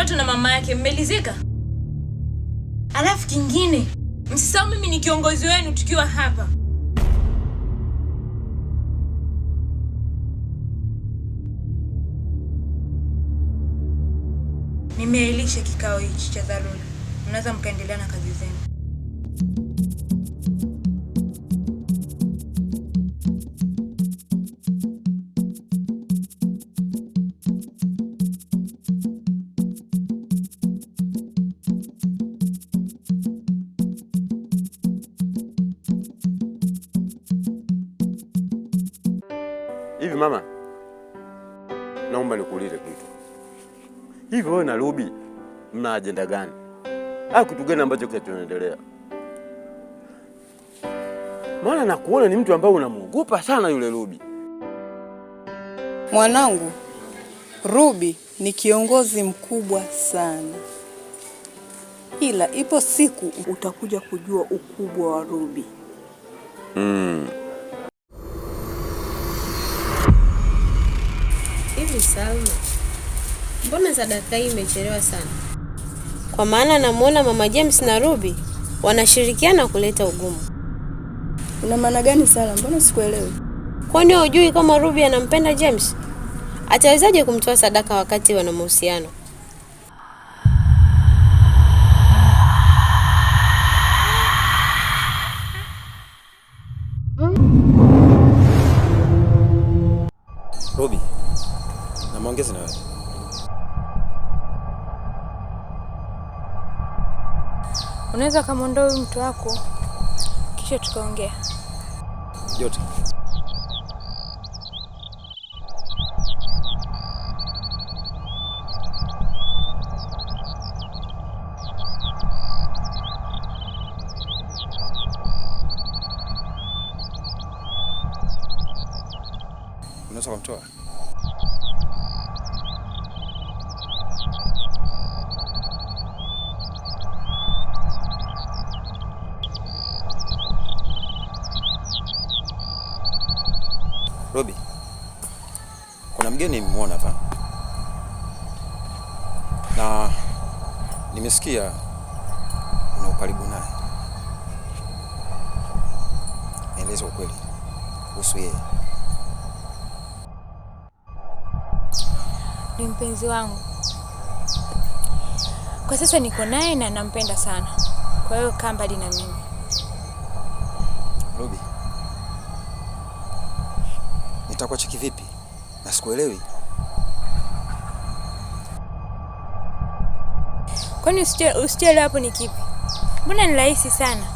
mtoto na mama yake, mmelizika? Alafu kingine, msisahau mimi ni kiongozi wenu tukiwa hapa. Nimeailisha kikao hichi cha dharura. Mnaweza mkaendelea na kazi zenu. Hivi mama, naomba nikuulize kitu. Hivi wewe na Ruby mna ajenda gani? Au kitu gani ambacho kinaendelea? Maana nakuona ni mtu ambaye unamuogopa sana yule Ruby. Mwanangu, Ruby ni kiongozi mkubwa sana. Ila ipo siku utakuja kujua ukubwa wa Ruby. Hivi Salma, mbona sadaka hii imechelewa sana? Kwa maana namuona Mama James na Ruby wanashirikiana kuleta ugumu. Una maana gani Salma? Mbona sikuelewi? Kwani hujui kama Ruby anampenda James? Atawezaje kumtoa sadaka wakati wana mahusiano? Ruby, na maongezi na wewe. Unaweza kumuondoa huyu mtu wako kisha tukaongea. Yote. Unaweza kumtoa? Ruby, kuna mgeni nimemuona hapa. Na nimesikia una ukaribu naye. Nieleze ukweli kuhusu yeye. Ni mpenzi wangu. Kwa sasa niko naye na nampenda sana. Kwa hiyo kaa mbali na mimi. Ruby, nitakuacha kivipi? Na sikuelewi. Kwani usichele hapo ni kipi? Mbona ni rahisi sana?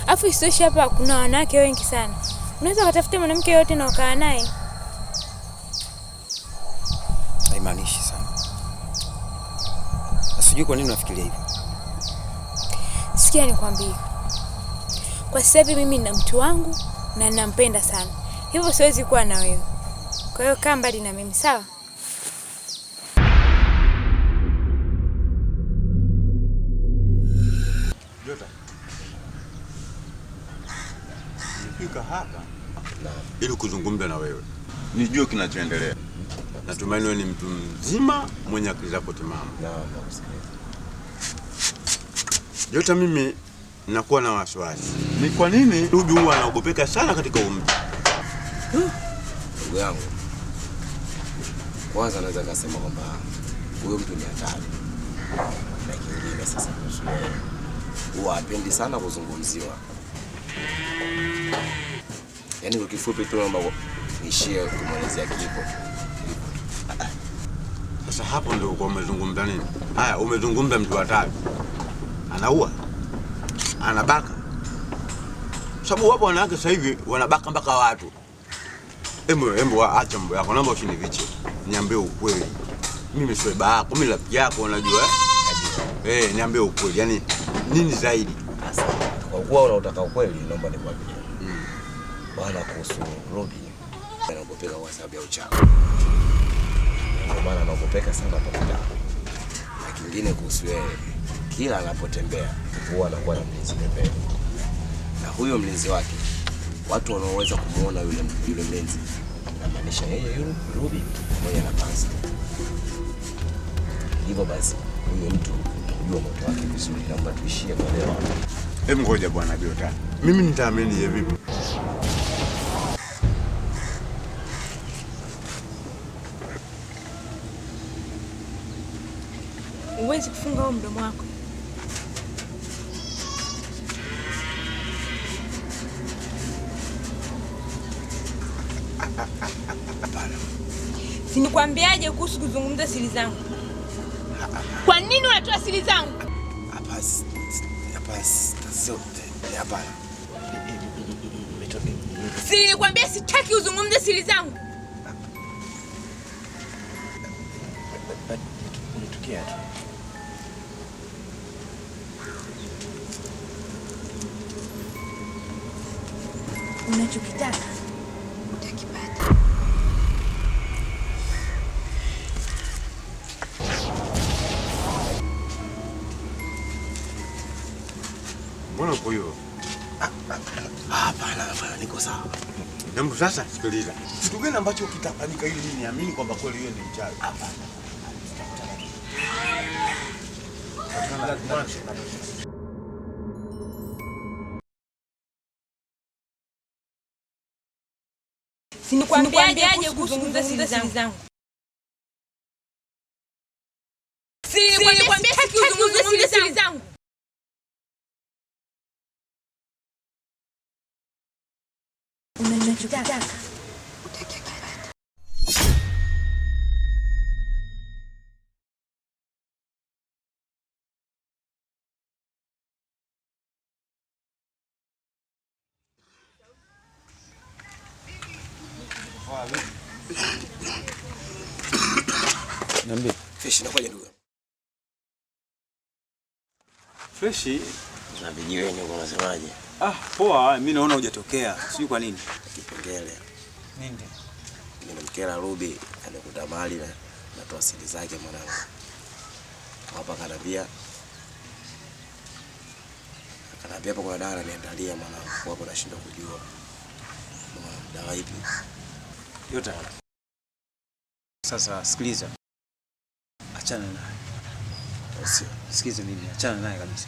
Afu isitoshe hapa kuna wanawake wengi sana. Unaweza kutafuta mwanamke yote na ukaa naye. Haimaanishi sana. Na sijui kwa nini unafikiria hivyo. Sikia nikwambie. Kwa sasa hivi mimi na mtu wangu na nampenda sana. Hivyo siwezi kuwa na wewe. Kwa hiyo kaa mbali na mimi, sawa? Jota. Nifika hapa ili kuzungumza na wewe. Nijue kinachoendelea. Natumaini wewe ni mtu mzima mwenye akili zako timamu. Jota, mimi nakuwa na wasiwasi. Ni kwa nini Ruby huwa anaogopeka sana katika umri? Ndugu yangu, kwanza naweza kusema kwamba huyo mtu ni hatari. Na kingine sasa huwa hapendi sana kuzungumziwa. Yaani kwa kifupi tu naomba nishie kumalizia kifo. Sasa hapo ndio kwa umezungumza nini? Haya, umezungumza mtu hatari. Anaua. Anabaka. Sababu wapo wanawake sasa hivi wanabaka mpaka watu. Embo acha mambo yako, naomba usinifiche. Niambie ukweli. Mimi sio baba yako, mimi rafiki yako, unajua niambie ukweli. Yaani nini zaidi? Sasa kwa kuwa unataka ukweli, naomba nikwambie. Bwana, kuhusu Ruby, anaogopeka kwa sababu ya uchawi. Kwa maana anaogopeka sana kwa mtaa. Na kingine kuhusu yeye, kila anapotembea huwa anakuwa na mlinzi pembeni. Na huyo mlinzi wake, watu wanaoweza kumuona yule mlinzi, inamaanisha yeye Ruby pamoja na Panzi. Hivyo basi huyo mtu unajua moto wake vizuri, naomba tuishie kwa leo. Hebu ngoja bwana Biota. Mimi nitaamini je vipi? Huwezi kufunga huo mdomo wako. Sinikwambiaje kuhusu kuzungumza siri zangu? Kwa nini unatoa siri zangu? Hapana. Sinikwambia sitaki uzungumze siri zangu. Nitukia tu. Unachokitaka utakipata. Mbona uko hivyo? Hapana, niko sawa. Hebu sasa sikiliza. Kitu gani ambacho kitafanyika ili mimi niamini kwamba kweli wewe ni mchawi? Hapana. Sinikwambiaje kuzungumza siri zangu? Sinikwambia sitaki uzungumze siri zangu. Unachotaka utakipata. Niambie. Fresh nakuja ndugu. Fresh Na vijiweni uko unasemaje? Poa, mimi naona hujatokea. Sijui kwa nini. Kipengele. Nini? Nimemkera Ruby amekuta mali na natoa siri zake mwanangu. Hapa kanambia hapo kuna dawa niandalia mwanangu. Hapo nashindwa kujua. Dawa ipi? Yote. Sasa sikiliza. Achana naye. Sio. Sikiza mimi, achana naye kabisa.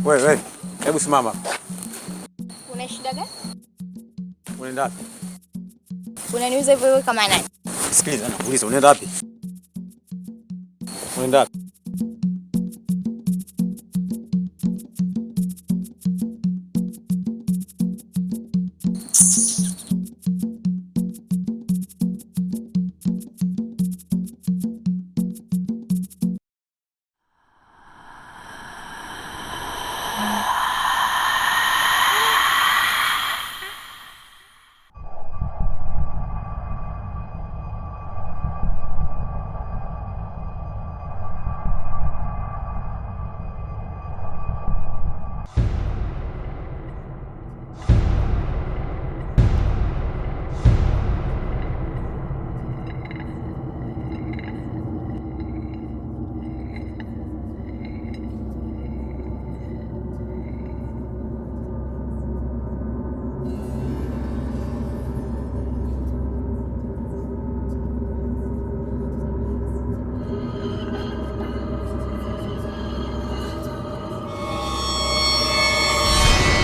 Wewe, hebu simama. Una shida gani? Unaenda wapi? Unaniuza hivyo hivyo kama nani? Sikiliza, nakuuliza unaenda wapi? Unaenda wapi?